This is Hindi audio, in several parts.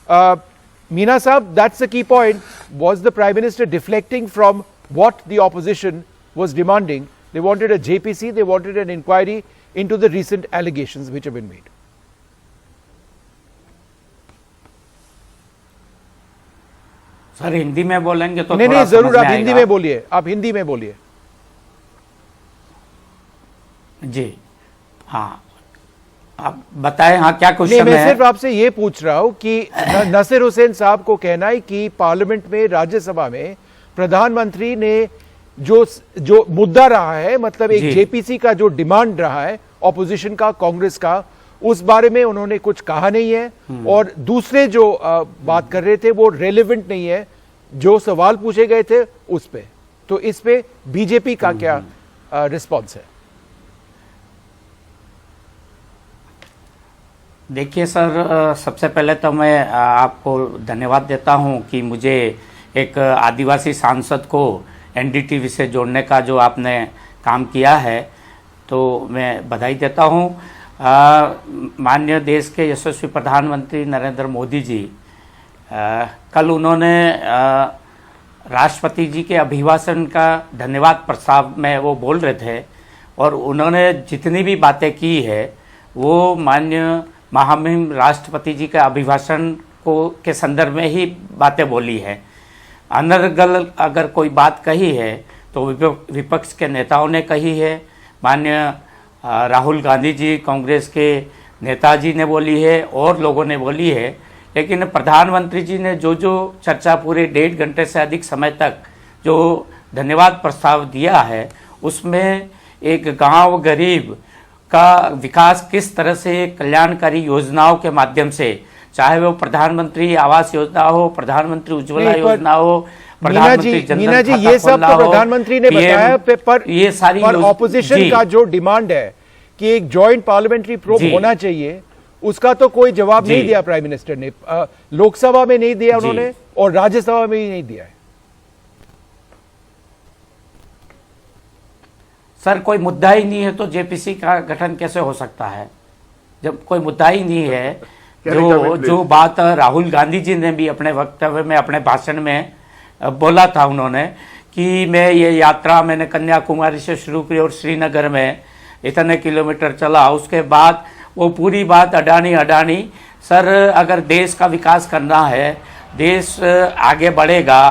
Meena Saab, that's the key point. Was the Prime Minister deflecting from what the opposition was demanding? They wanted a JPC, they wanted an inquiry into the recent allegations which have been made. Sir Hindi में बोलेंगे तो नहीं नहीं जरूर आप हिंदी में बोलिए, आप हिंदी में बोलिए। जी हाँ, आप बताएं। हाँ, क्या क्वेश्चन है? मैं सिर्फ आपसे ये पूछ रहा हूं कि नसीर हुसैन साहब को कहना है कि पार्लियामेंट में, राज्यसभा में प्रधानमंत्री ने जो मुद्दा रहा है, मतलब एक जेपीसी का जो डिमांड रहा है ऑपोजिशन का, कांग्रेस का, उस बारे में उन्होंने कुछ कहा नहीं है, और दूसरे जो बात कर रहे थे वो रेलेवेंट नहीं है जो सवाल पूछे गए थे उस पे। तो इस पे बीजेपी का क्या रिस्पॉन्स है? देखिए सर, सबसे पहले तो मैं आपको धन्यवाद देता हूं कि मुझे एक आदिवासी सांसद को एनडीटीवी से जोड़ने का जो आपने काम किया है, तो मैं बधाई देता हूं। माननीय देश के यशस्वी प्रधानमंत्री नरेंद्र मोदी जी कल उन्होंने राष्ट्रपति जी के अभिभाषण का धन्यवाद प्रस्ताव में वो बोल रहे थे, और उन्होंने जितनी भी बातें की है वो माननीय महामहिम राष्ट्रपति जी के अभिभाषण के संदर्भ में ही बातें बोली है। अनर्गल अगर कोई बात कही है तो विपक्ष के नेताओं ने कही है, माननीय राहुल गांधी जी कांग्रेस के नेताजी ने बोली है और लोगों ने बोली है, लेकिन प्रधानमंत्री जी ने जो चर्चा पूरे 1.5 घंटे से अधिक समय तक जो धन्यवाद प्रस्ताव दिया है, उसमें एक गांव गरीब का विकास किस तरह से कल्याणकारी योजनाओं के माध्यम से, चाहे वो प्रधानमंत्री आवास योजना हो, प्रधानमंत्री उज्ज्वला योजना हो, प्रधानमंत्री मीना जी ये सब तो प्रधानमंत्री ने बताया, पर ये सारी ऑपोजिशन का जो डिमांड है कि एक जॉइंट पार्लियामेंट्री प्रोब होना चाहिए, उसका तो कोई जवाब नहीं दिया प्राइम मिनिस्टर ने। लोकसभा में नहीं दिया उन्होंने, और राज्यसभा में ही नहीं दिया है। सर कोई मुद्दा ही नहीं है तो जेपीसी का गठन कैसे हो सकता है? जब कोई मुद्दा ही नहीं है, जो बात राहुल गांधी जी ने भी अपने वक्तव्य में, अपने भाषण में बोला था उन्होंने कि मैं ये यात्रा मैंने कन्याकुमारी से शुरू की और श्रीनगर में इतने किलोमीटर चला, उसके बाद वो पूरी बात अडानी। सर अगर देश का विकास करना है, देश आगे बढ़ेगा,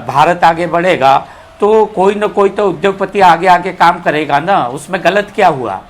भारत आगे बढ़ेगा, तो कोई न कोई तो उद्योगपति आगे काम करेगा ना, उसमें गलत क्या हुआ?